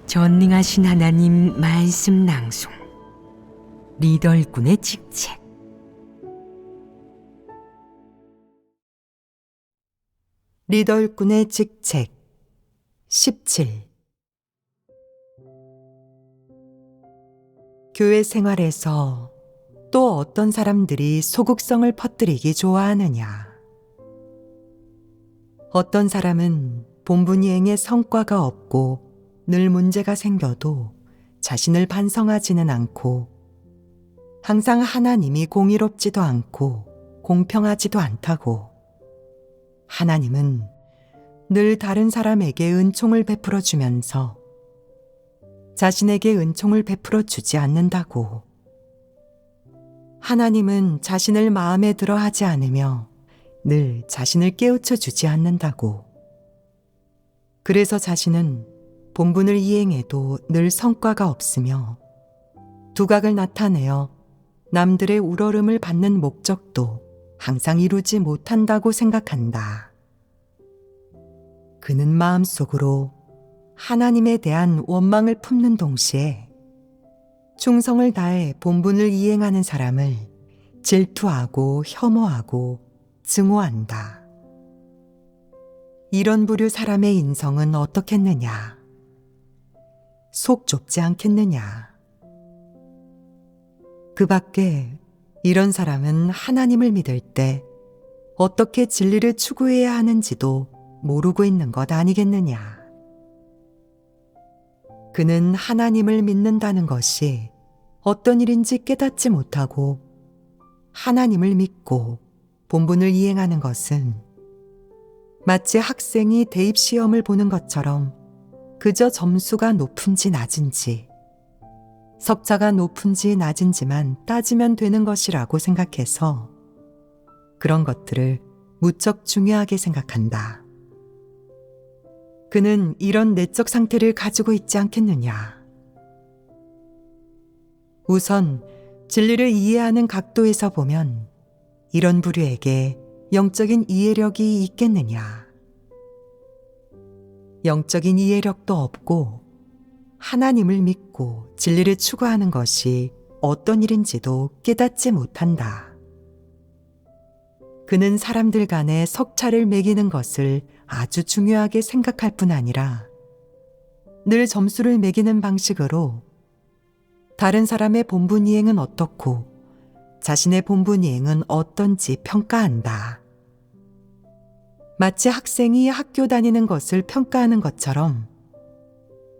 전능하신 하나님 말씀 낭송 리더 일꾼의 직책. 리더 일꾼의 직책 17. 교회 생활에서 또 어떤 사람들이 소극성을 퍼뜨리기 좋아하느냐? 어떤 사람은 본분이행의 성과가 없고 늘 문제가 생겨도 자신을 반성하지는 않고 항상 하나님이 공의롭지도 않고 공평하지도 않다고, 하나님은 늘 다른 사람에게 은총을 베풀어 주면서 자신에게 은총을 베풀어 주지 않는다고, 하나님은 자신을 마음에 들어 하지 않으며 늘 자신을 깨우쳐 주지 않는다고, 그래서 자신은 본분을 이행해도 늘 성과가 없으며 두각을 나타내어 남들의 우러름을 받는 목적도 항상 이루지 못한다고 생각한다. 그는 마음속으로 하나님에 대한 원망을 품는 동시에 충성을 다해 본분을 이행하는 사람을 질투하고 혐오하고 증오한다. 이런 부류 사람의 인성은 어떻겠느냐? 속 좁지 않겠느냐? 그 밖에 이런 사람은 하나님을 믿을 때 어떻게 진리를 추구해야 하는지도 모르고 있는 것 아니겠느냐? 그는 하나님을 믿는다는 것이 어떤 일인지 깨닫지 못하고 하나님을 믿고 본분을 이행하는 것은 마치 학생이 대입시험을 보는 것처럼 그저 점수가 높은지 낮은지, 석자가 높은지 낮은지만 따지면 되는 것이라고 생각해서 그런 것들을 무척 중요하게 생각한다. 그는 이런 내적 상태를 가지고 있지 않겠느냐? 우선 진리를 이해하는 각도에서 보면 이런 부류에게 영적인 이해력이 있겠느냐? 영적인 이해력도 없고 하나님을 믿고 진리를 추구하는 것이 어떤 일인지도 깨닫지 못한다. 그는 사람들 간에 석차를 매기는 것을 아주 중요하게 생각할 뿐 아니라 늘 점수를 매기는 방식으로 다른 사람의 본분 이행은 어떻고 자신의 본분 이행은 어떤지 평가한다. 마치 학생이 학교 다니는 것을 평가하는 것처럼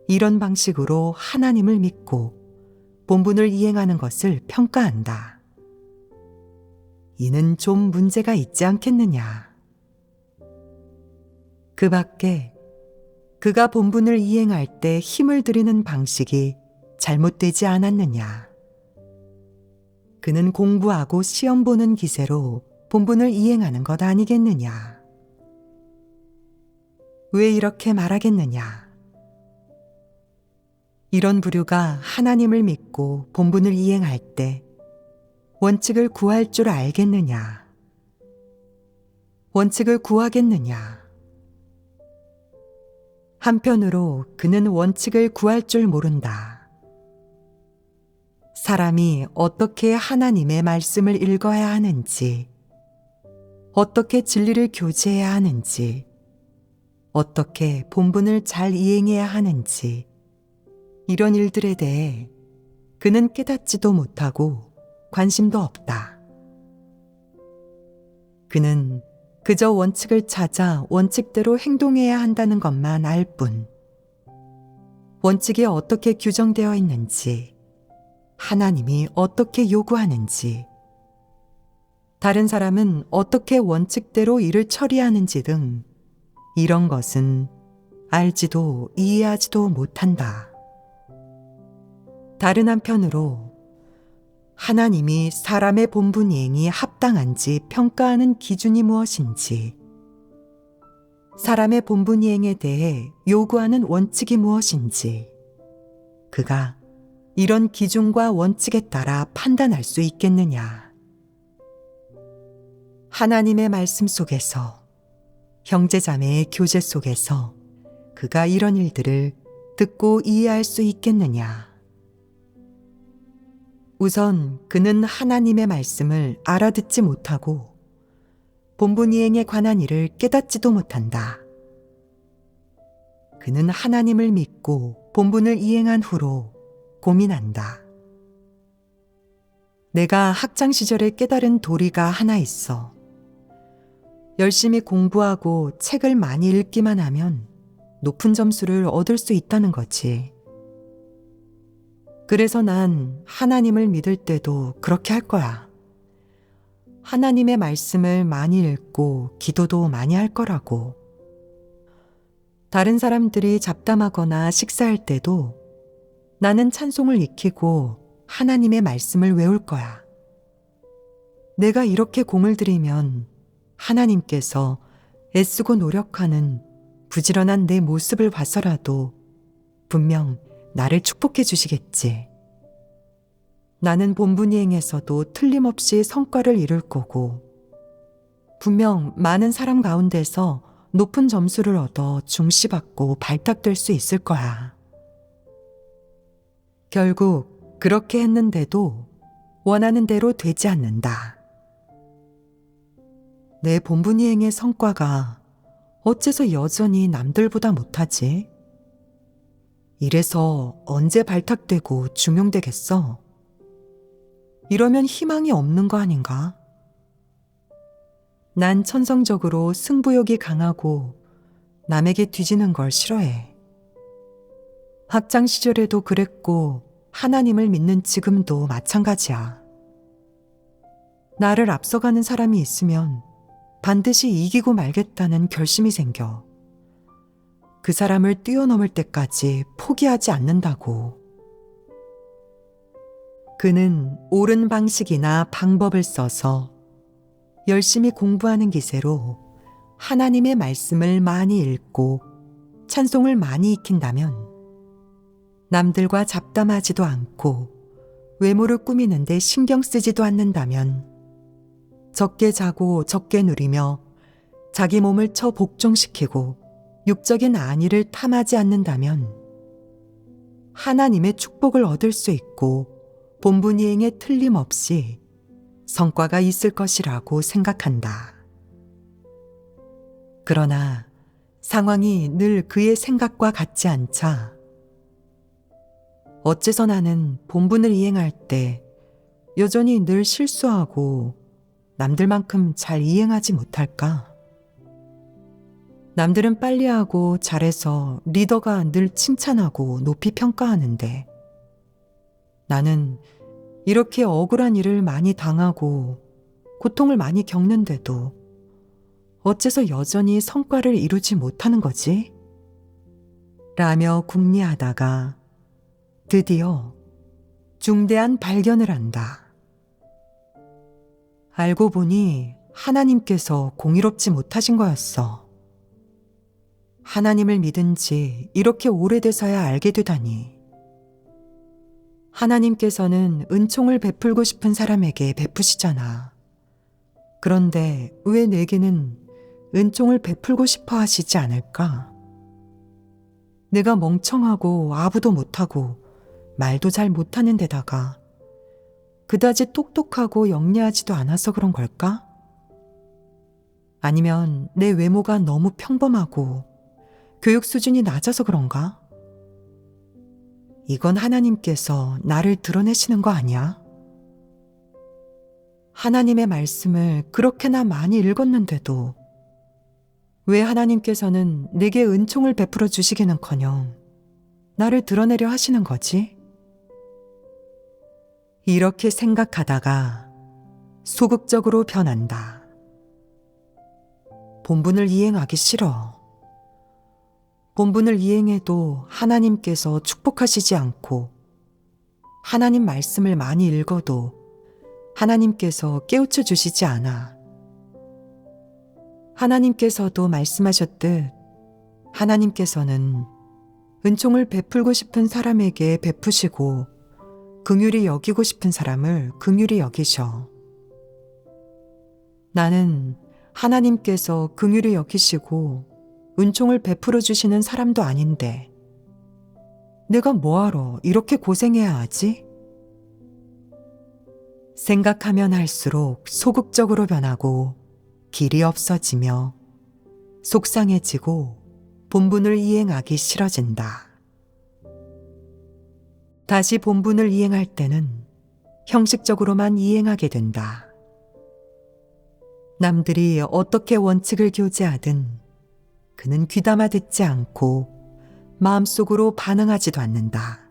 이런 방식으로 하나님을 믿고 본분을 이행하는 것을 평가한다. 이는 좀 문제가 있지 않겠느냐? 그 밖에 그가 본분을 이행할 때 힘을 들이는 방식이 잘못되지 않았느냐? 그는 공부하고 시험 보는 기세로 본분을 이행하는 것 아니겠느냐? 왜 이렇게 말하겠느냐? 이런 부류가 하나님을 믿고 본분을 이행할 때 원칙을 구할 줄 알겠느냐? 원칙을 구하겠느냐? 한편으로 그는 원칙을 구할 줄 모른다. 사람이 어떻게 하나님의 말씀을 읽어야 하는지, 어떻게 진리를 교제해야 하는지, 어떻게 본분을 잘 이행해야 하는지, 이런 일들에 대해 그는 깨닫지도 못하고 관심도 없다. 그는 그저 원칙을 찾아 원칙대로 행동해야 한다는 것만 알 뿐, 원칙이 어떻게 규정되어 있는지, 하나님이 어떻게 요구하는지, 다른 사람은 어떻게 원칙대로 일을 처리하는지 등 이런 것은 알지도 이해하지도 못한다. 다른 한편으로 하나님이 사람의 본분 이행이 합당한지 평가하는 기준이 무엇인지, 사람의 본분 이행에 대해 요구하는 원칙이 무엇인지, 그가 이런 기준과 원칙에 따라 판단할 수 있겠느냐? 하나님의 말씀 속에서, 형제자매의 교제 속에서 그가 이런 일들을 듣고 이해할 수 있겠느냐? 우선 그는 하나님의 말씀을 알아듣지 못하고 본분이행에 관한 일을 깨닫지도 못한다. 그는 하나님을 믿고 본분을 이행한 후로 고민한다. 내가 학창 시절에 깨달은 도리가 하나 있어. 열심히 공부하고 책을 많이 읽기만 하면 높은 점수를 얻을 수 있다는 거지. 그래서 난 하나님을 믿을 때도 그렇게 할 거야. 하나님의 말씀을 많이 읽고 기도도 많이 할 거라고. 다른 사람들이 잡담하거나 식사할 때도 나는 찬송을 익히고 하나님의 말씀을 외울 거야. 내가 이렇게 공을 들이면 하나님께서 애쓰고 노력하는 부지런한 내 모습을 봐서라도 분명 나를 축복해 주시겠지. 나는 본분이행에서도 틀림없이 성과를 이룰 거고 분명 많은 사람 가운데서 높은 점수를 얻어 중시받고 발탁될 수 있을 거야. 결국 그렇게 했는데도 원하는 대로 되지 않는다. 내 본분이행의 성과가 어째서 여전히 남들보다 못하지? 이래서 언제 발탁되고 중용되겠어? 이러면 희망이 없는 거 아닌가? 난 천성적으로 승부욕이 강하고 남에게 뒤지는 걸 싫어해. 학창 시절에도 그랬고 하나님을 믿는 지금도 마찬가지야. 나를 앞서가는 사람이 있으면 반드시 이기고 말겠다는 결심이 생겨. 그 사람을 뛰어넘을 때까지 포기하지 않는다고. 그는 옳은 방식이나 방법을 써서 열심히 공부하는 기세로 하나님의 말씀을 많이 읽고 찬송을 많이 익힌다면 남들과 잡담하지도 않고 외모를 꾸미는데 신경 쓰지도 않는다면 적게 자고 적게 누리며 자기 몸을 처 복종시키고 육적인 안위를 탐하지 않는다면 하나님의 축복을 얻을 수 있고 본분이행에 틀림없이 성과가 있을 것이라고 생각한다. 그러나 상황이 늘 그의 생각과 같지 않자 어째서 나는 본분을 이행할 때 여전히 늘 실수하고 남들만큼 잘 이행하지 못할까? 남들은 빨리 하고 잘해서 리더가 늘 칭찬하고 높이 평가하는데 나는 이렇게 억울한 일을 많이 당하고 고통을 많이 겪는데도 어째서 여전히 성과를 이루지 못하는 거지? 라며 궁리하다가 드디어 중대한 발견을 한다. 알고 보니 하나님께서 공의롭지 못하신 거였어. 하나님을 믿은 지 이렇게 오래돼서야 알게 되다니. 하나님께서는 은총을 베풀고 싶은 사람에게 베푸시잖아. 그런데 왜 내게는 은총을 베풀고 싶어 하시지 않을까? 내가 멍청하고 아부도 못하고 말도 잘 못하는 데다가 그다지 똑똑하고 영리하지도 않아서 그런 걸까? 아니면 내 외모가 너무 평범하고 교육 수준이 낮아서 그런가? 이건 하나님께서 나를 드러내시는 거 아니야? 하나님의 말씀을 그렇게나 많이 읽었는데도 왜 하나님께서는 내게 은총을 베풀어 주시기는커녕 나를 드러내려 하시는 거지? 이렇게 생각하다가 소극적으로 변한다. 본분을 이행하기 싫어. 본분을 이행해도 하나님께서 축복하시지 않고 하나님 말씀을 많이 읽어도 하나님께서 깨우쳐 주시지 않아. 하나님께서도 말씀하셨듯 하나님께서는 은총을 베풀고 싶은 사람에게 베푸시고 긍휼히 여기고 싶은 사람을 긍휼히 여기셔. 나는 하나님께서 긍휼히 여기시고 은총을 베풀어 주시는 사람도 아닌데 내가 뭐하러 이렇게 고생해야 하지? 생각하면 할수록 소극적으로 변하고 길이 없어지며 속상해지고 본분을 이행하기 싫어진다. 다시 본분을 이행할 때는 형식적으로만 이행하게 된다. 남들이 어떻게 원칙을 교제하든 그는 귀담아 듣지 않고 마음속으로 반응하지도 않는다.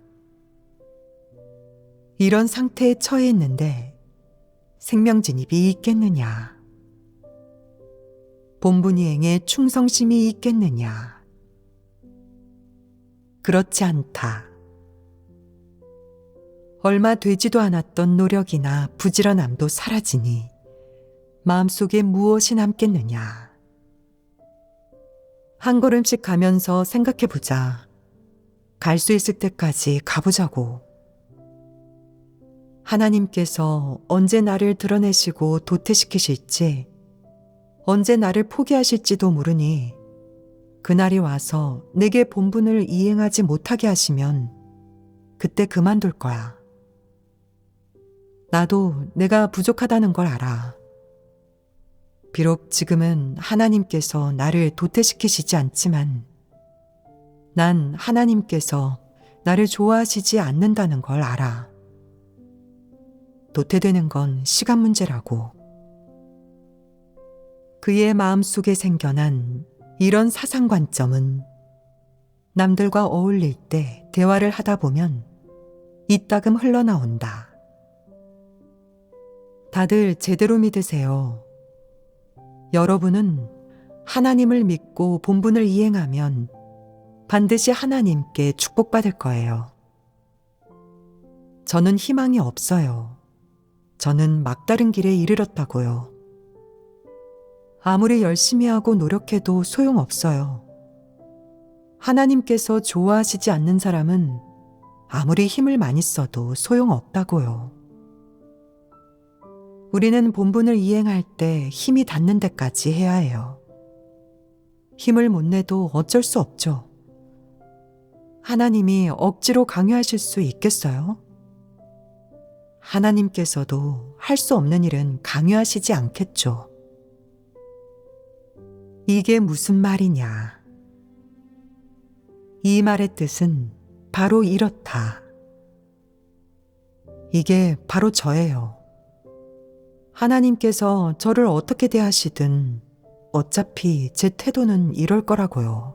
이런 상태에 처해 있는데 생명진입이 있겠느냐? 본분이행에 충성심이 있겠느냐? 그렇지 않다. 얼마 되지도 않았던 노력이나 부지런함도 사라지니 마음속에 무엇이 남겠느냐? 한 걸음씩 가면서 생각해보자. 갈 수 있을 때까지 가보자고. 하나님께서 언제 나를 드러내시고 도태시키실지, 언제 나를 포기하실지도 모르니 그날이 와서 내게 본분을 이행하지 못하게 하시면 그때 그만둘 거야. 나도 내가 부족하다는 걸 알아. 비록 지금은 하나님께서 나를 도태시키시지 않지만 난 하나님께서 나를 좋아하시지 않는다는 걸 알아. 도태되는 건 시간 문제라고. 그의 마음속에 생겨난 이런 사상관점은 남들과 어울릴 때 대화를 하다 보면 이따금 흘러나온다. 다들 제대로 믿으세요. 여러분은 하나님을 믿고 본분을 이행하면 반드시 하나님께 축복받을 거예요. 저는 희망이 없어요. 저는 막다른 길에 이르렀다고요. 아무리 열심히 하고 노력해도 소용없어요. 하나님께서 좋아하시지 않는 사람은 아무리 힘을 많이 써도 소용없다고요. 우리는 본분을 이행할 때 힘이 닿는 데까지 해야 해요. 힘을 못 내도 어쩔 수 없죠. 하나님이 억지로 강요하실 수 있겠어요? 하나님께서도 할 수 없는 일은 강요하시지 않겠죠. 이게 무슨 말이냐? 이 말의 뜻은 바로 이렇다. 이게 바로 저예요. 하나님께서 저를 어떻게 대하시든 어차피 제 태도는 이럴 거라고요.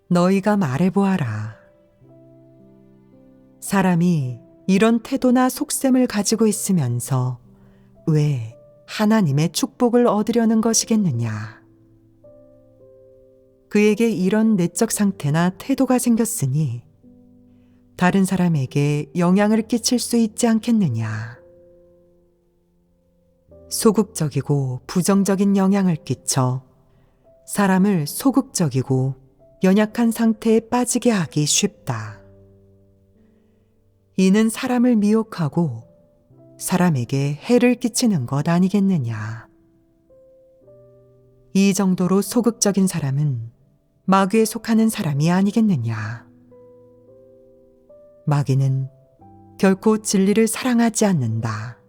너희가 말해보아라. 사람이 이런 태도나 속셈을 가지고 있으면서 왜 하나님의 축복을 얻으려는 것이겠느냐? 그에게 이런 내적 상태나 태도가 생겼으니 다른 사람에게 영향을 끼칠 수 있지 않겠느냐? 소극적이고 부정적인 영향을 끼쳐 사람을 소극적이고 연약한 상태에 빠지게 하기 쉽다. 이는 사람을 미혹하고 사람에게 해를 끼치는 것 아니겠느냐. 이 정도로 소극적인 사람은 마귀에 속하는 사람이 아니겠느냐. 마귀는 결코 진리를 사랑하지 않는다.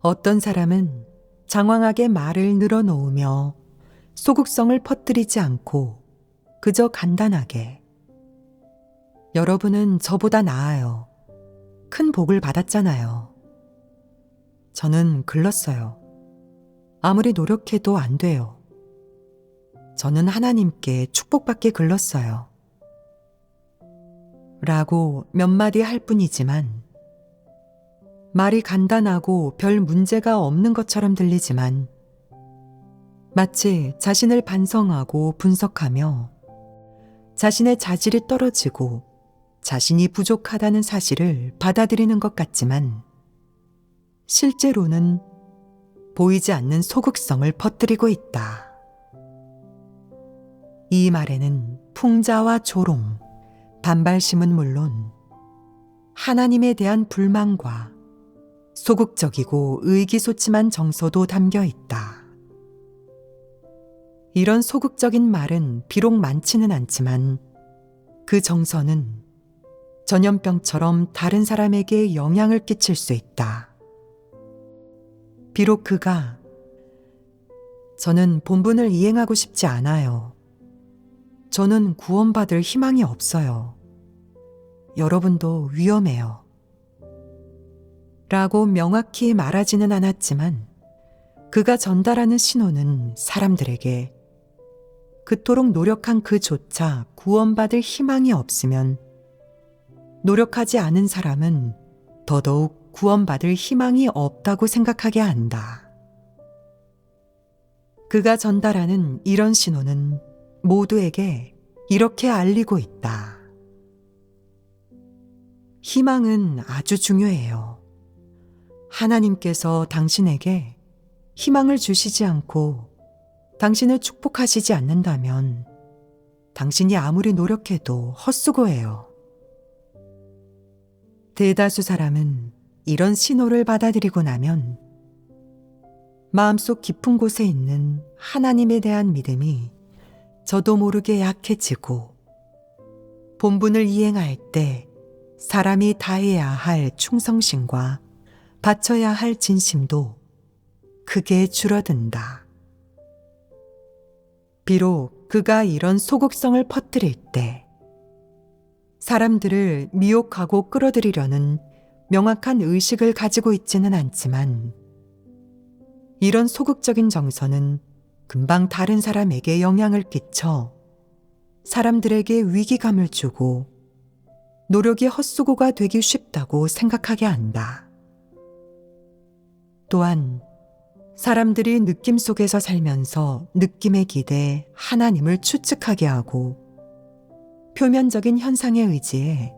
어떤 사람은 장황하게 말을 늘어놓으며 소극성을 퍼뜨리지 않고 그저 간단하게 여러분은 저보다 나아요. 큰 복을 받았잖아요. 저는 글렀어요. 아무리 노력해도 안 돼요. 저는 하나님께 축복받게 글렀어요. 라고 몇 마디 할 뿐이지만 말이 간단하고 별 문제가 없는 것처럼 들리지만 마치 자신을 반성하고 분석하며 자신의 자질이 떨어지고 자신이 부족하다는 사실을 받아들이는 것 같지만 실제로는 보이지 않는 소극성을 퍼뜨리고 있다. 이 말에는 풍자와 조롱, 반발심은 물론 하나님에 대한 불만과 소극적이고 의기소침한 정서도 담겨 있다. 이런 소극적인 말은 비록 많지는 않지만 그 정서는 전염병처럼 다른 사람에게 영향을 끼칠 수 있다. 비록 그가 저는 본분을 이행하고 싶지 않아요. 저는 구원받을 희망이 없어요. 여러분도 위험해요. 라고 명확히 말하지는 않았지만 그가 전달하는 신호는 사람들에게 그토록 노력한 그조차 구원받을 희망이 없으면 노력하지 않은 사람은 더더욱 구원받을 희망이 없다고 생각하게 한다. 그가 전달하는 이런 신호는 모두에게 이렇게 알리고 있다. 희망은 아주 중요해요. 하나님께서 당신에게 희망을 주시지 않고 당신을 축복하시지 않는다면 당신이 아무리 노력해도 헛수고해요. 대다수 사람은 이런 신호를 받아들이고 나면 마음속 깊은 곳에 있는 하나님에 대한 믿음이 저도 모르게 약해지고 본분을 이행할 때 사람이 다해야 할 충성심과 바쳐야 할 진심도 크게 줄어든다. 비록 그가 이런 소극성을 퍼뜨릴 때 사람들을 미혹하고 끌어들이려는 명확한 의식을 가지고 있지는 않지만 이런 소극적인 정서는 금방 다른 사람에게 영향을 끼쳐 사람들에게 위기감을 주고 노력이 헛수고가 되기 쉽다고 생각하게 한다. 또한 사람들이 느낌 속에서 살면서 느낌에 기대 하나님을 추측하게 하고 표면적인 현상에 의지해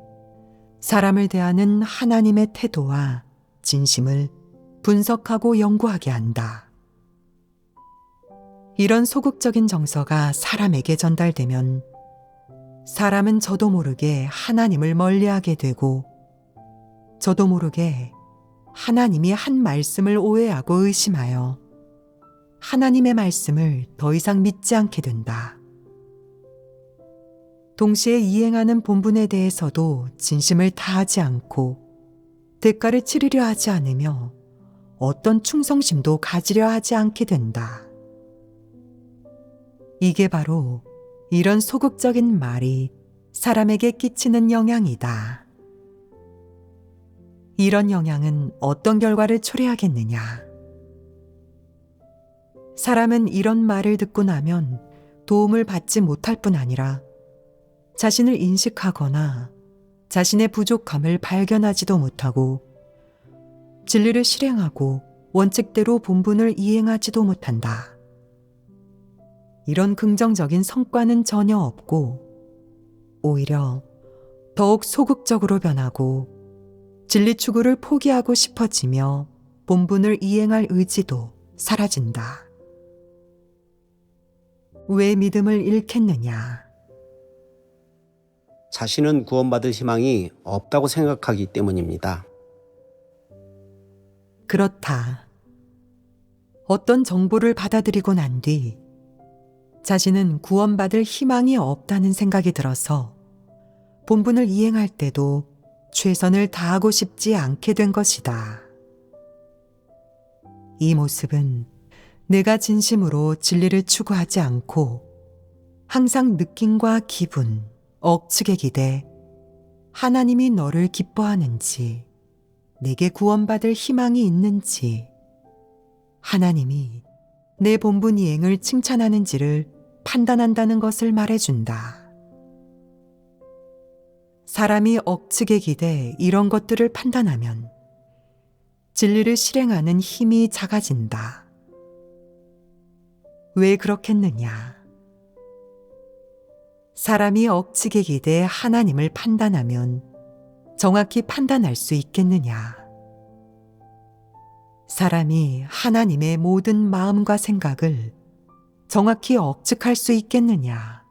사람을 대하는 하나님의 태도와 진심을 분석하고 연구하게 한다. 이런 소극적인 정서가 사람에게 전달되면 사람은 저도 모르게 하나님을 멀리하게 되고 저도 모르게 하나님이 한 말씀을 오해하고 의심하여 하나님의 말씀을 더 이상 믿지 않게 된다. 동시에 이행하는 본분에 대해서도 진심을 다하지 않고 대가를 치르려 하지 않으며 어떤 충성심도 가지려 하지 않게 된다. 이게 바로 이런 소극적인 말이 사람에게 끼치는 영향이다. 이런 영향은 어떤 결과를 초래하겠느냐? 사람은 이런 말을 듣고 나면 도움을 받지 못할 뿐 아니라 자신을 인식하거나 자신의 부족함을 발견하지도 못하고 진리를 실행하고 원칙대로 본분을 이행하지도 못한다. 이런 긍정적인 성과는 전혀 없고 오히려 더욱 소극적으로 변하고 진리 추구를 포기하고 싶어지며 본분을 이행할 의지도 사라진다. 왜 믿음을 잃겠느냐? 자신은 구원받을 희망이 없다고 생각하기 때문입니다. 그렇다. 어떤 정보를 받아들이고 난 뒤 자신은 구원받을 희망이 없다는 생각이 들어서 본분을 이행할 때도 최선을 다하고 싶지 않게 된 것이다. 이 모습은 내가 진심으로 진리를 추구하지 않고 항상 느낌과 기분, 억측에 기대 하나님이 너를 기뻐하는지 내게 구원받을 희망이 있는지 하나님이 내 본분 이행을 칭찬하는지를 판단한다는 것을 말해준다. 사람이 억측에 기대 이런 것들을 판단하면 진리를 실행하는 힘이 작아진다. 왜 그렇겠느냐? 사람이 억측에 기대 하나님을 판단하면 정확히 판단할 수 있겠느냐? 사람이 하나님의 모든 마음과 생각을 정확히 억측할 수 있겠느냐?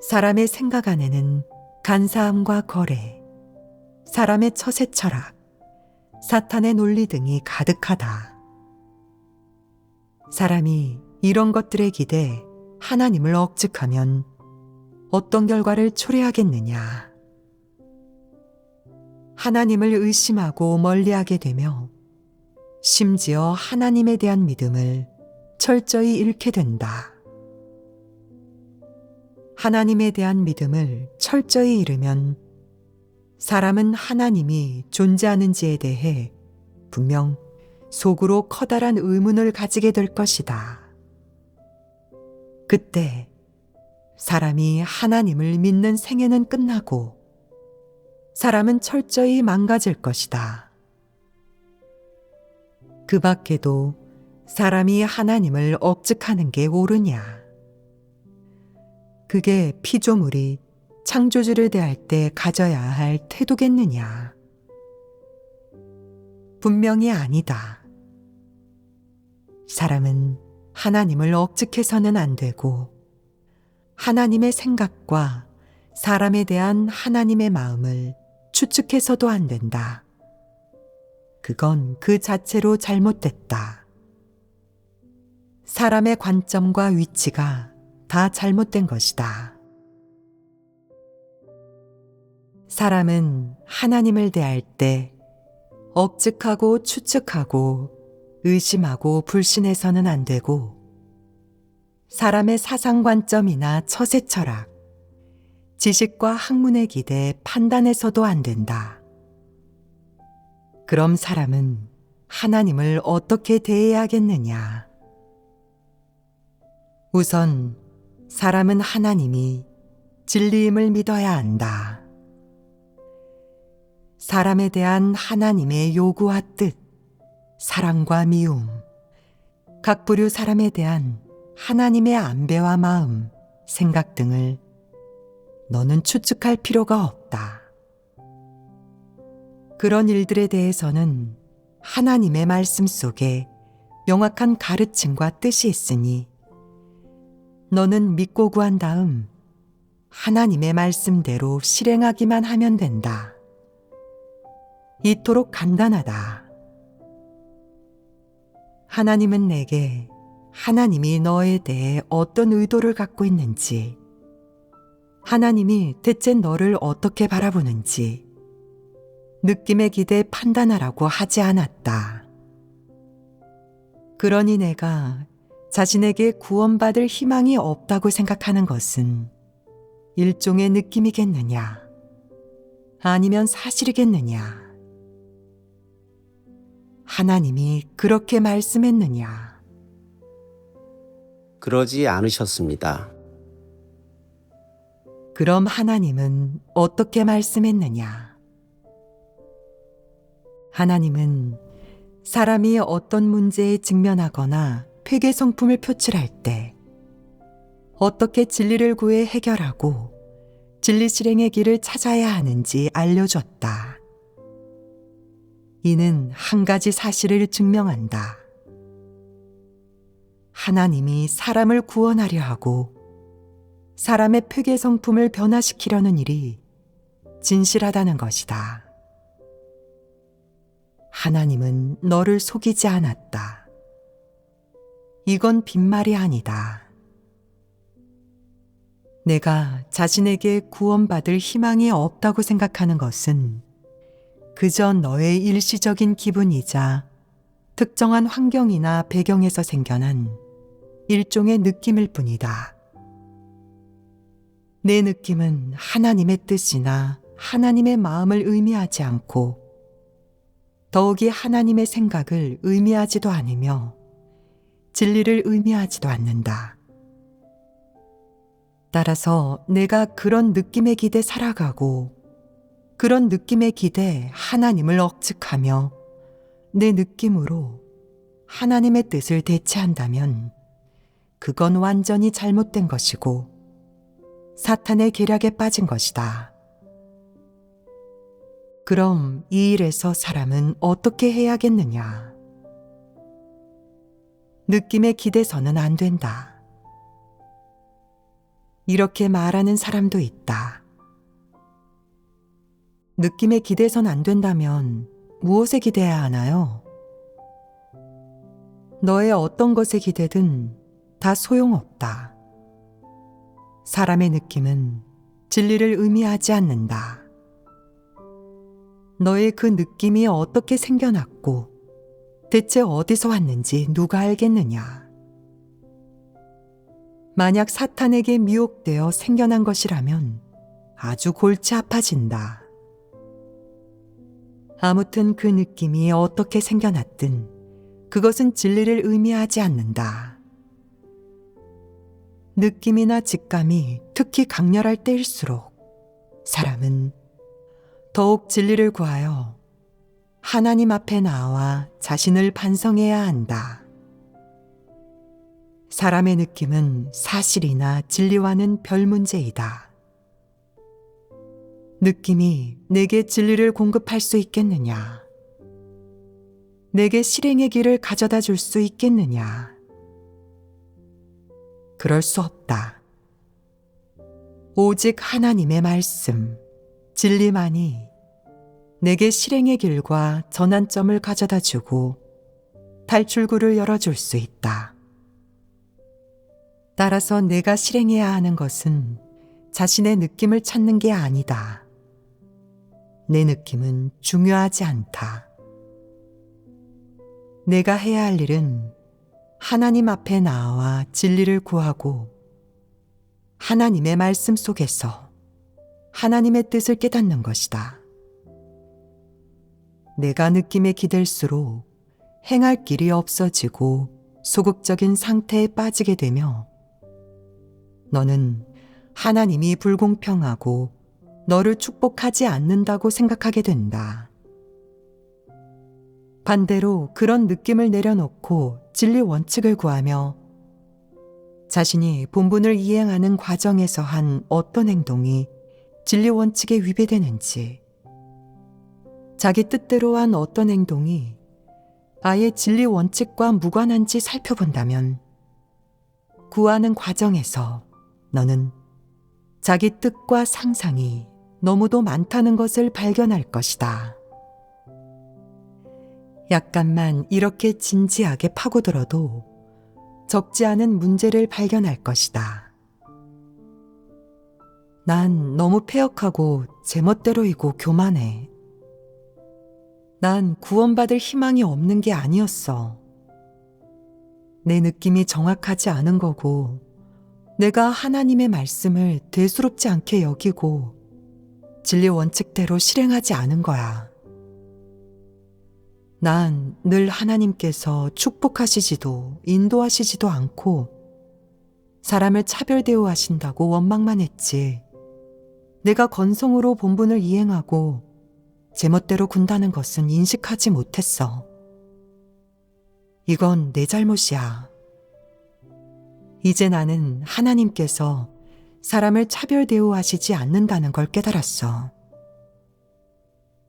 사람의 생각 안에는 간사함과 거래, 사람의 처세 철학, 사탄의 논리 등이 가득하다. 사람이 이런 것들에 기대 하나님을 억측하면 어떤 결과를 초래하겠느냐. 하나님을 의심하고 멀리하게 되며 심지어 하나님에 대한 믿음을 철저히 잃게 된다. 하나님에 대한 믿음을 철저히 잃으면 사람은 하나님이 존재하는지에 대해 분명 속으로 커다란 의문을 가지게 될 것이다. 그때 사람이 하나님을 믿는 생애는 끝나고 사람은 철저히 망가질 것이다. 그 밖에도 사람이 하나님을 억측하는 게 옳으냐? 그게 피조물이 창조주를 대할 때 가져야 할 태도겠느냐? 분명히 아니다. 사람은 하나님을 억측해서는 안 되고 하나님의 생각과 사람에 대한 하나님의 마음을 추측해서도 안 된다. 그건 그 자체로 잘못됐다. 사람의 관점과 위치가 다 잘못된 것이다. 사람은 하나님을 대할 때 억측하고 추측하고 의심하고 불신해서는 안 되고 사람의 사상관점이나 처세철학, 지식과 학문에 기대 판단해서도 안 된다. 그럼 사람은 하나님을 어떻게 대해야겠느냐? 우선 사람은 하나님이 진리임을 믿어야 한다. 사람에 대한 하나님의 요구와 뜻, 사랑과 미움, 각 부류 사람에 대한 하나님의 안배와 마음, 생각 등을 너는 추측할 필요가 없다. 그런 일들에 대해서는 하나님의 말씀 속에 명확한 가르침과 뜻이 있으니 너는 믿고 구한 다음 하나님의 말씀대로 실행하기만 하면 된다. 이토록 간단하다. 하나님은 내게 하나님이 너에 대해 어떤 의도를 갖고 있는지, 하나님이 대체 너를 어떻게 바라보는지 느낌에 기대 판단하라고 하지 않았다. 그러니 내가 자신에게 구원받을 희망이 없다고 생각하는 것은 일종의 느낌이겠느냐? 아니면 사실이겠느냐? 하나님이 그렇게 말씀했느냐? 그러지 않으셨습니다. 그럼 하나님은 어떻게 말씀했느냐? 하나님은 사람이 어떤 문제에 직면하거나 회개 성품을 표출할 때 어떻게 진리를 구해 해결하고 진리 실행의 길을 찾아야 하는지 알려줬다. 이는 한 가지 사실을 증명한다. 하나님이 사람을 구원하려 하고 사람의 회개 성품을 변화시키려는 일이 진실하다는 것이다. 하나님은 너를 속이지 않았다. 이건 빈말이 아니다. 내가 자신에게 구원받을 희망이 없다고 생각하는 것은 그저 너의 일시적인 기분이자 특정한 환경이나 배경에서 생겨난 일종의 느낌일 뿐이다. 내 느낌은 하나님의 뜻이나 하나님의 마음을 의미하지 않고 더욱이 하나님의 생각을 의미하지도 않으며 진리를 의미하지도 않는다. 따라서 내가 그런 느낌에 기대 살아가고 그런 느낌에 기대 하나님을 억측하며 내 느낌으로 하나님의 뜻을 대체한다면 그건 완전히 잘못된 것이고 사탄의 계략에 빠진 것이다. 그럼 이 일에서 사람은 어떻게 해야겠느냐? 느낌에 기대서는 안 된다. 이렇게 말하는 사람도 있다. 느낌에 기대선 안 된다면 무엇에 기대해야 하나요? 너의 어떤 것에 기대든 다 소용없다. 사람의 느낌은 진리를 의미하지 않는다. 너의 그 느낌이 어떻게 생겨났고 대체 어디서 왔는지 누가 알겠느냐. 만약 사탄에게 미혹되어 생겨난 것이라면 아주 골치 아파진다. 아무튼 그 느낌이 어떻게 생겨났든 그것은 진리를 의미하지 않는다. 느낌이나 직감이 특히 강렬할 때일수록 사람은 더욱 진리를 구하여 하나님 앞에 나와 자신을 반성해야 한다. 사람의 느낌은 사실이나 진리와는 별 문제이다. 느낌이 내게 진리를 공급할 수 있겠느냐? 내게 실행의 길을 가져다 줄 수 있겠느냐? 그럴 수 없다. 오직 하나님의 말씀, 진리만이 내게 실행의 길과 전환점을 가져다 주고 탈출구를 열어줄 수 있다. 따라서 내가 실행해야 하는 것은 자신의 느낌을 찾는 게 아니다. 내 느낌은 중요하지 않다. 내가 해야 할 일은 하나님 앞에 나와 진리를 구하고 하나님의 말씀 속에서 하나님의 뜻을 깨닫는 것이다. 내가 느낌에 기댈수록 행할 길이 없어지고 소극적인 상태에 빠지게 되며 너는 하나님이 불공평하고 너를 축복하지 않는다고 생각하게 된다. 반대로 그런 느낌을 내려놓고 진리 원칙을 구하며 자신이 본분을 이행하는 과정에서 한 어떤 행동이 진리 원칙에 위배되는지, 자기 뜻대로 한 어떤 행동이 아예 진리 원칙과 무관한지 살펴본다면 구하는 과정에서 너는 자기 뜻과 상상이 너무도 많다는 것을 발견할 것이다. 약간만 이렇게 진지하게 파고들어도 적지 않은 문제를 발견할 것이다. 난 너무 패역하고 제멋대로이고 교만해. 난 구원받을 희망이 없는 게 아니었어. 내 느낌이 정확하지 않은 거고 내가 하나님의 말씀을 대수롭지 않게 여기고 진리 원칙대로 실행하지 않은 거야. 난 늘 하나님께서 축복하시지도 인도하시지도 않고 사람을 차별 대우하신다고 원망만 했지. 내가 건성으로 본분을 이행하고 제멋대로 군다는 것은 인식하지 못했어. 이건 내 잘못이야. 이제 나는 하나님께서 사람을 차별 대우하시지 않는다는 걸 깨달았어.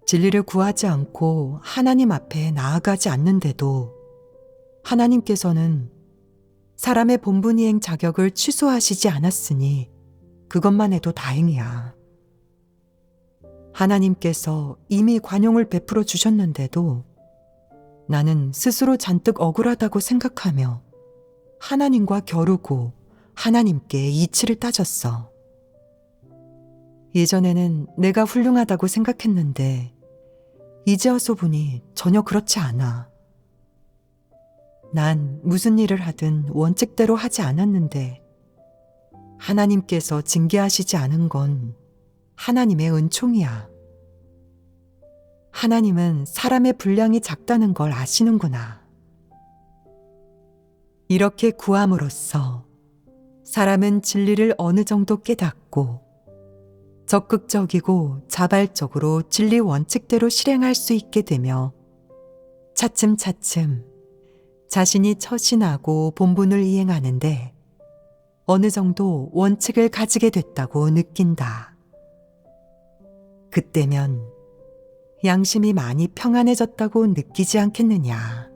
진리를 구하지 않고 하나님 앞에 나아가지 않는데도 하나님께서는 사람의 본분 이행 자격을 취소하시지 않았으니 그것만 해도 다행이야. 하나님께서 이미 관용을 베풀어 주셨는데도 나는 스스로 잔뜩 억울하다고 생각하며 하나님과 겨루고 하나님께 이치를 따졌어. 예전에는 내가 훌륭하다고 생각했는데 이제 와서 보니 전혀 그렇지 않아. 난 무슨 일을 하든 원칙대로 하지 않았는데 하나님께서 징계하시지 않은 건 하나님의 은총이야. 하나님은 사람의 분량이 작다는 걸 아시는구나. 이렇게 구함으로써 사람은 진리를 어느 정도 깨닫고 적극적이고 자발적으로 진리 원칙대로 실행할 수 있게 되며 차츰차츰 자신이 처신하고 본분을 이행하는데 어느 정도 원칙을 가지게 됐다고 느낀다. 그때면 양심이 많이 평안해졌다고 느끼지 않겠느냐.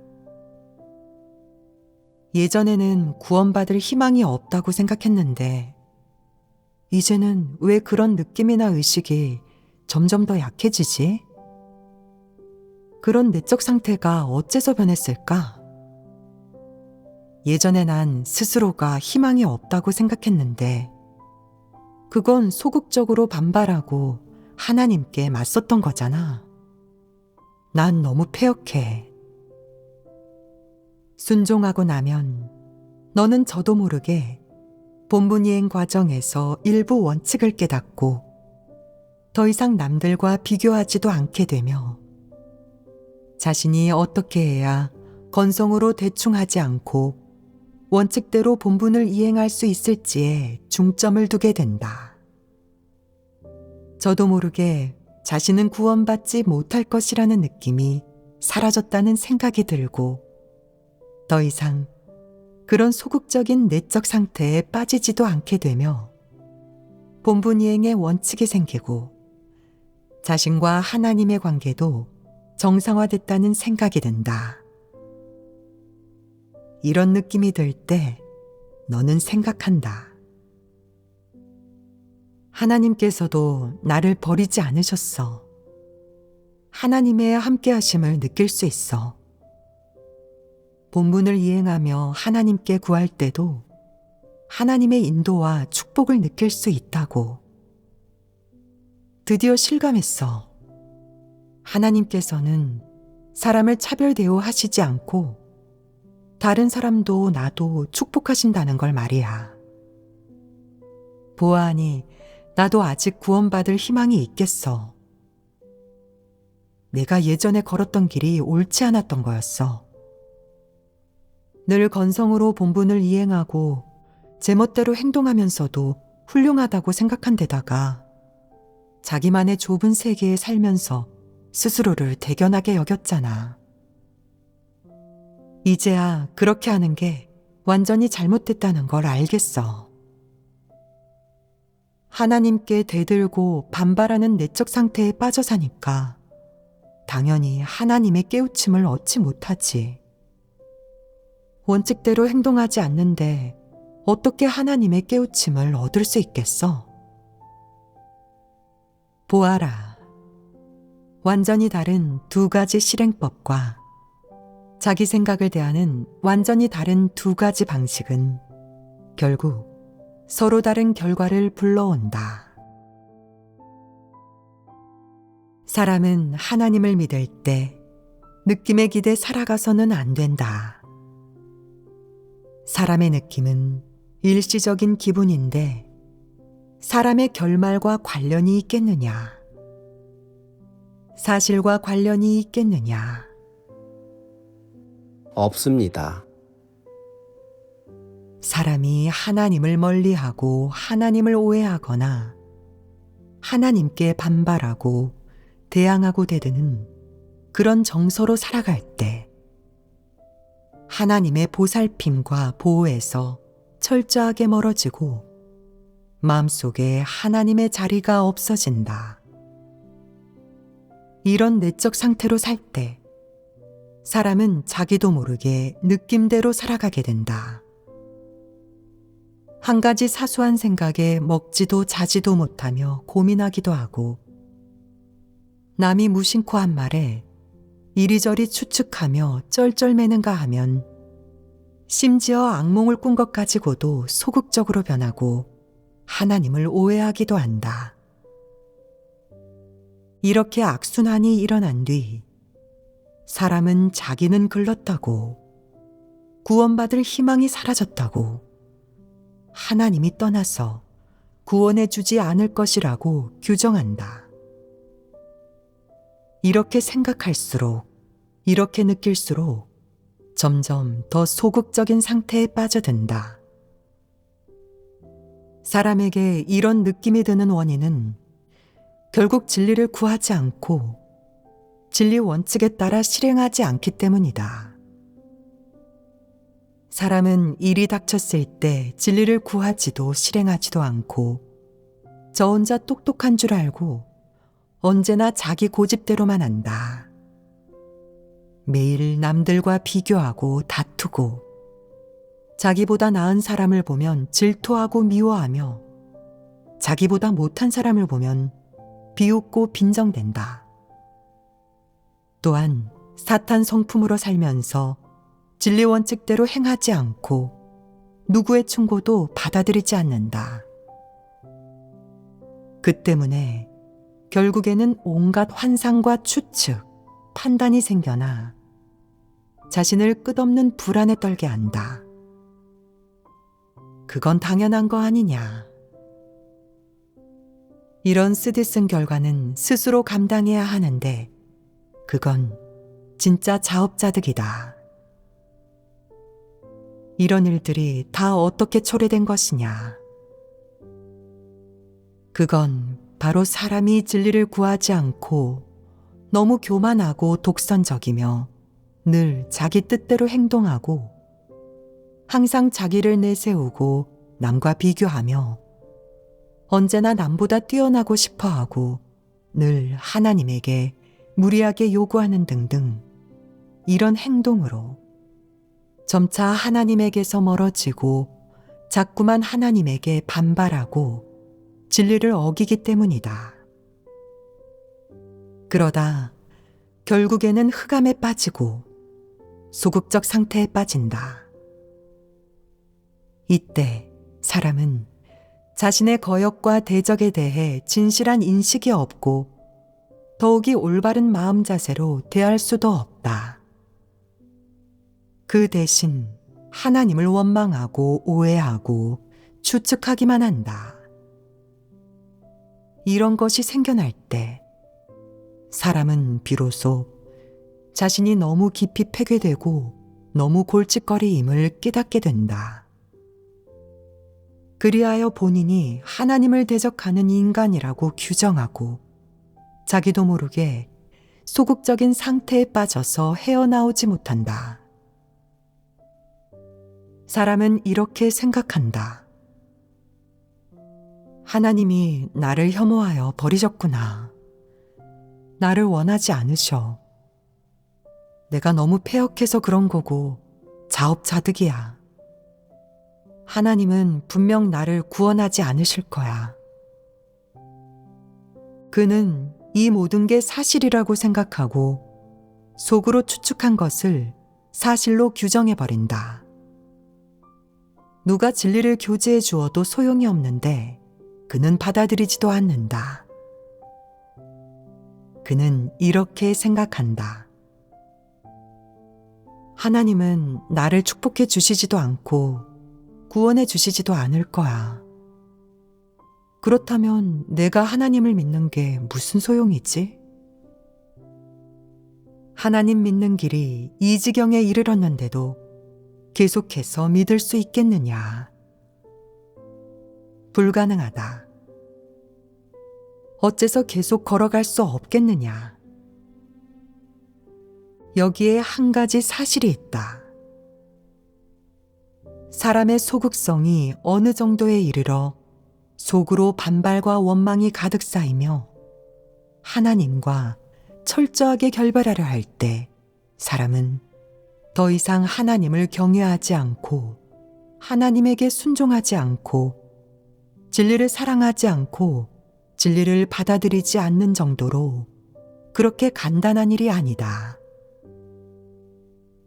예전에는 구원받을 희망이 없다고 생각했는데 이제는 왜 그런 느낌이나 의식이 점점 더 약해지지? 그런 내적 상태가 어째서 변했을까? 예전에 난 스스로가 희망이 없다고 생각했는데 그건 소극적으로 반발하고 하나님께 맞섰던 거잖아. 난 너무 패역해. 순종하고 나면 너는 저도 모르게 본분이행 과정에서 일부 원칙을 깨닫고 더 이상 남들과 비교하지도 않게 되며 자신이 어떻게 해야 건성으로 대충 하지 않고 원칙대로 본분을 이행할 수 있을지에 중점을 두게 된다. 저도 모르게 자신은 구원받지 못할 것이라는 느낌이 사라졌다는 생각이 들고 더 이상 그런 소극적인 내적 상태에 빠지지도 않게 되며 본분 이행의 원칙이 생기고 자신과 하나님의 관계도 정상화됐다는 생각이 든다. 이런 느낌이 들 때 너는 생각한다. 하나님께서도 나를 버리지 않으셨어. 하나님의 함께하심을 느낄 수 있어. 본분을 이행하며 하나님께 구할 때도 하나님의 인도와 축복을 느낄 수 있다고. 드디어 실감했어. 하나님께서는 사람을 차별 대우하시지 않고 다른 사람도 나도 축복하신다는 걸 말이야. 보아하니 나도 아직 구원받을 희망이 있겠어. 내가 예전에 걸었던 길이 옳지 않았던 거였어. 늘 건성으로 본분을 이행하고 제멋대로 행동하면서도 훌륭하다고 생각한 데다가 자기만의 좁은 세계에 살면서 스스로를 대견하게 여겼잖아. 이제야 그렇게 하는 게 완전히 잘못됐다는 걸 알겠어. 하나님께 대들고 반발하는 내적 상태에 빠져 사니까 당연히 하나님의 깨우침을 얻지 못하지. 원칙대로 행동하지 않는데 어떻게 하나님의 깨우침을 얻을 수 있겠어? 보아라. 완전히 다른 두 가지 실행법과 자기 생각을 대하는 완전히 다른 두 가지 방식은 결국 서로 다른 결과를 불러온다. 사람은 하나님을 믿을 때 느낌에 기대 살아가서는 안 된다. 사람의 느낌은 일시적인 기분인데 사람의 결말과 관련이 있겠느냐? 사실과 관련이 있겠느냐? 없습니다. 사람이 하나님을 멀리하고 하나님을 오해하거나 하나님께 반발하고 대항하고 대드는 그런 정서로 살아갈 때 하나님의 보살핌과 보호에서 철저하게 멀어지고 마음속에 하나님의 자리가 없어진다. 이런 내적 상태로 살 때 사람은 자기도 모르게 느낌대로 살아가게 된다. 한 가지 사소한 생각에 먹지도 자지도 못하며 고민하기도 하고 남이 무심코 한 말에 이리저리 추측하며 쩔쩔매는가 하면 심지어 악몽을 꾼 것 가지고도 소극적으로 변하고 하나님을 오해하기도 한다. 이렇게 악순환이 일어난 뒤 사람은 자기는 글렀다고, 구원받을 희망이 사라졌다고, 하나님이 떠나서 구원해 주지 않을 것이라고 규정한다. 이렇게 생각할수록, 이렇게 느낄수록 점점 더 소극적인 상태에 빠져든다. 사람에게 이런 느낌이 드는 원인은 결국 진리를 구하지 않고 진리 원칙에 따라 실행하지 않기 때문이다. 사람은 일이 닥쳤을 때 진리를 구하지도 실행하지도 않고 저 혼자 똑똑한 줄 알고 언제나 자기 고집대로만 한다. 매일 남들과 비교하고 다투고 자기보다 나은 사람을 보면 질투하고 미워하며 자기보다 못한 사람을 보면 비웃고 빈정댄다. 또한 사탄 성품으로 살면서 진리 원칙대로 행하지 않고 누구의 충고도 받아들이지 않는다. 그 때문에 결국에는 온갖 환상과 추측, 판단이 생겨나 자신을 끝없는 불안에 떨게 한다. 그건 당연한 거 아니냐. 이런 쓰디쓴 결과는 스스로 감당해야 하는데 그건 진짜 자업자득이다. 이런 일들이 다 어떻게 초래된 것이냐. 그건 바로 사람이 진리를 구하지 않고 너무 교만하고 독선적이며 늘 자기 뜻대로 행동하고 항상 자기를 내세우고 남과 비교하며 언제나 남보다 뛰어나고 싶어하고 늘 하나님에게 무리하게 요구하는 등등 이런 행동으로 점차 하나님에게서 멀어지고 자꾸만 하나님에게 반발하고 진리를 어기기 때문이다. 그러다 결국에는 흑암에 빠지고 소극적 상태에 빠진다. 이때 사람은 자신의 거역과 대적에 대해 진실한 인식이 없고 더욱이 올바른 마음 자세로 대할 수도 없다. 그 대신 하나님을 원망하고 오해하고 추측하기만 한다. 이런 것이 생겨날 때 사람은 비로소 자신이 너무 깊이 폐괴되고 너무 골칫거리임을 깨닫게 된다. 그리하여 본인이 하나님을 대적하는 인간이라고 규정하고 자기도 모르게 소극적인 상태에 빠져서 헤어나오지 못한다. 사람은 이렇게 생각한다. 하나님이 나를 혐오하여 버리셨구나. 나를 원하지 않으셔. 내가 너무 패역해서 그런 거고 자업자득이야. 하나님은 분명 나를 구원하지 않으실 거야. 그는 이 모든 게 사실이라고 생각하고 속으로 추측한 것을 사실로 규정해버린다. 누가 진리를 교제해 주어도 소용이 없는데 그는 받아들이지도 않는다. 그는 이렇게 생각한다. 하나님은 나를 축복해 주시지도 않고 구원해 주시지도 않을 거야. 그렇다면 내가 하나님을 믿는 게 무슨 소용이지? 하나님 믿는 길이 이 지경에 이르렀는데도 계속해서 믿을 수 있겠느냐? 불가능하다. 어째서 계속 걸어갈 수 없겠느냐? 여기에 한 가지 사실이 있다. 사람의 소극성이 어느 정도에 이르러 속으로 반발과 원망이 가득 쌓이며 하나님과 철저하게 결별하려 할 때 사람은 더 이상 하나님을 경외하지 않고 하나님에게 순종하지 않고 진리를 사랑하지 않고 진리를 받아들이지 않는 정도로 그렇게 간단한 일이 아니다.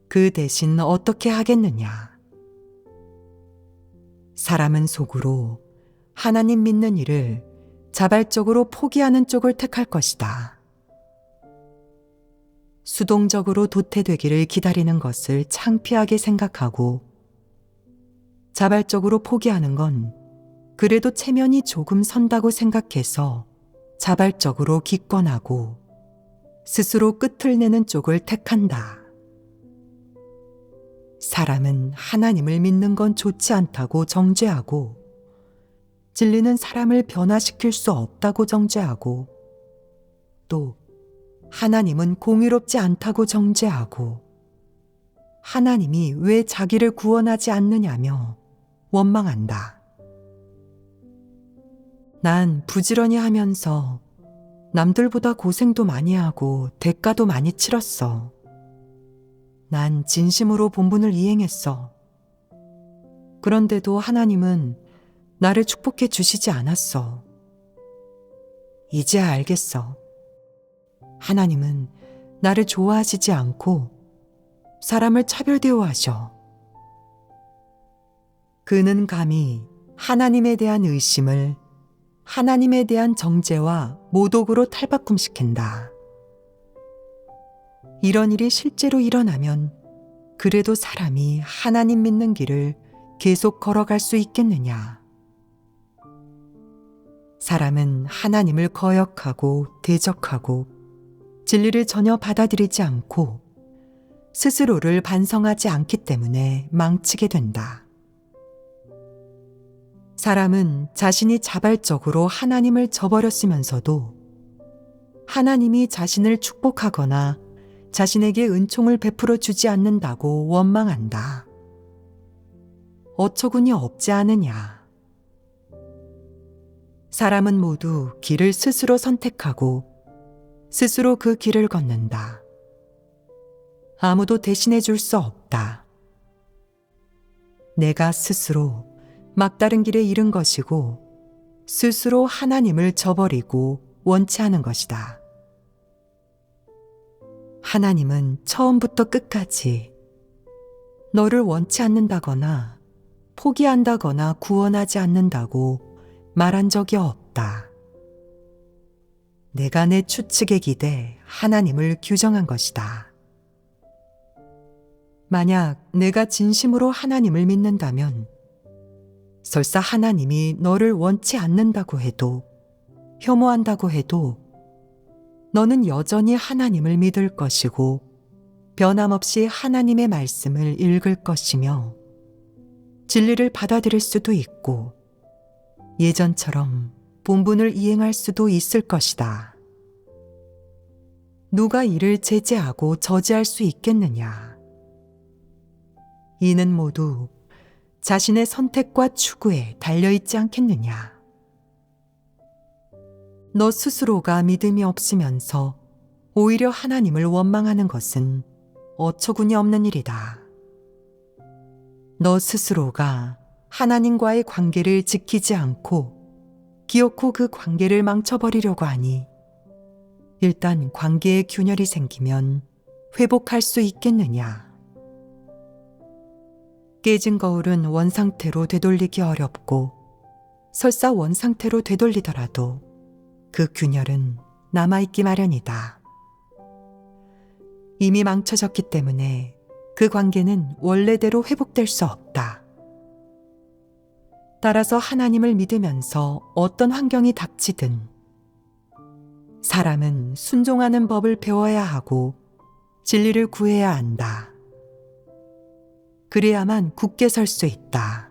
그 대신 어떻게 하겠느냐? 사람은 속으로 하나님 믿는 일을 자발적으로 포기하는 쪽을 택할 것이다. 수동적으로 도태되기를 기다리는 것을 창피하게 생각하고 자발적으로 포기하는 건 그래도 체면이 조금 선다고 생각해서 자발적으로 기권하고 스스로 끝을 내는 쪽을 택한다. 사람은 하나님을 믿는 건 좋지 않다고 정죄하고 진리는 사람을 변화시킬 수 없다고 정죄하고 또 하나님은 공의롭지 않다고 정죄하고 하나님이 왜 자기를 구원하지 않느냐며 원망한다. 난 부지런히 하면서 남들보다 고생도 많이 하고 대가도 많이 치렀어. 난 진심으로 본분을 이행했어. 그런데도 하나님은 나를 축복해 주시지 않았어. 이제야 알겠어. 하나님은 나를 좋아하시지 않고 사람을 차별 대우하셔. 그는 감히 하나님에 대한 의심을 하나님에 대한 정죄와 모독으로 탈바꿈시킨다. 이런 일이 실제로 일어나면 그래도 사람이 하나님 믿는 길을 계속 걸어갈 수 있겠느냐? 사람은 하나님을 거역하고 대적하고 진리를 전혀 받아들이지 않고 스스로를 반성하지 않기 때문에 망치게 된다. 사람은 자신이 자발적으로 하나님을 저버렸으면서도 하나님이 자신을 축복하거나 자신에게 은총을 베풀어 주지 않는다고 원망한다. 어처구니 없지 않으냐? 사람은 모두 길을 스스로 선택하고 스스로 그 길을 걷는다. 아무도 대신해 줄 수 없다. 내가 스스로 막다른 길에 이른 것이고 스스로 하나님을 저버리고 원치 않은 것이다. 하나님은 처음부터 끝까지 너를 원치 않는다거나 포기한다거나 구원하지 않는다고 말한 적이 없다. 내가 내 추측에 기대 하나님을 규정한 것이다. 만약 내가 진심으로 하나님을 믿는다면 설사 하나님이 너를 원치 않는다고 해도 혐오한다고 해도 너는 여전히 하나님을 믿을 것이고 변함없이 하나님의 말씀을 읽을 것이며 진리를 받아들일 수도 있고 예전처럼 본분을 이행할 수도 있을 것이다. 누가 이를 제재하고 저지할 수 있겠느냐? 이는 모두 자신의 선택과 추구에 달려있지 않겠느냐? 너 스스로가 믿음이 없으면서 오히려 하나님을 원망하는 것은 어처구니 없는 일이다. 너 스스로가 하나님과의 관계를 지키지 않고 기어코 그 관계를 망쳐버리려고 하니 일단 관계에 균열이 생기면 회복할 수 있겠느냐? 깨진 거울은 원상태로 되돌리기 어렵고 설사 원상태로 되돌리더라도 그 균열은 남아있기 마련이다. 이미 망쳐졌기 때문에 그 관계는 원래대로 회복될 수 없다. 따라서 하나님을 믿으면서 어떤 환경이 닥치든 사람은 순종하는 법을 배워야 하고 진리를 구해야 한다. 그래야만 굳게 설 수 있다.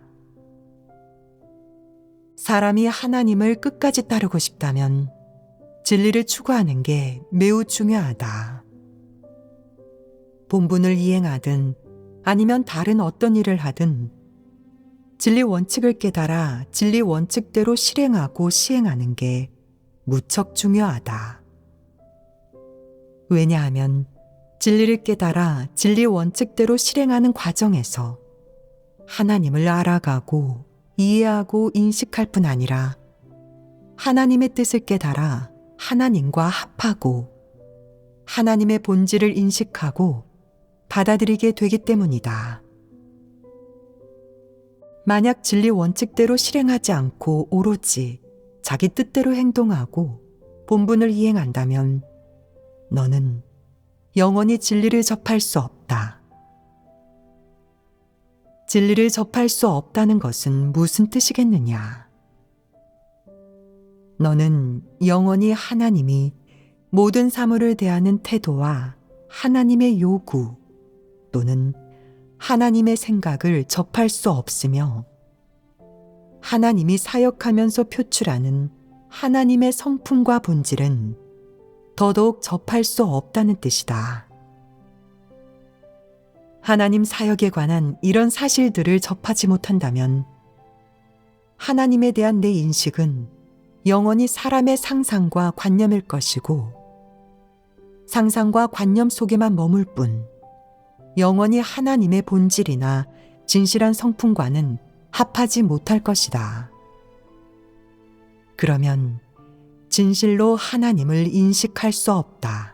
사람이 하나님을 끝까지 따르고 싶다면 진리를 추구하는 게 매우 중요하다. 본분을 이행하든 아니면 다른 어떤 일을 하든 진리 원칙을 깨달아 진리 원칙대로 실행하고 시행하는 게 무척 중요하다. 왜냐하면 진리를 깨달아 진리 원칙대로 실행하는 과정에서 하나님을 알아가고 이해하고 인식할 뿐 아니라 하나님의 뜻을 깨달아 하나님과 합하고 하나님의 본질을 인식하고 받아들이게 되기 때문이다. 만약 진리 원칙대로 실행하지 않고 오로지 자기 뜻대로 행동하고 본분을 이행한다면 너는 영원히 진리를 접할 수 없다. 진리를 접할 수 없다는 것은 무슨 뜻이겠느냐? 너는 영원히 하나님이 모든 사물을 대하는 태도와 하나님의 요구 또는 하나님의 생각을 접할 수 없으며 하나님이 사역하면서 표출하는 하나님의 성품과 본질은 더더욱 접할 수 없다는 뜻이다. 하나님 사역에 관한 이런 사실들을 접하지 못한다면 하나님에 대한 내 인식은 영원히 사람의 상상과 관념일 것이고 상상과 관념 속에만 머물 뿐 영원히 하나님의 본질이나 진실한 성품과는 합하지 못할 것이다. 그러면 진실로 하나님을 인식할 수 없다.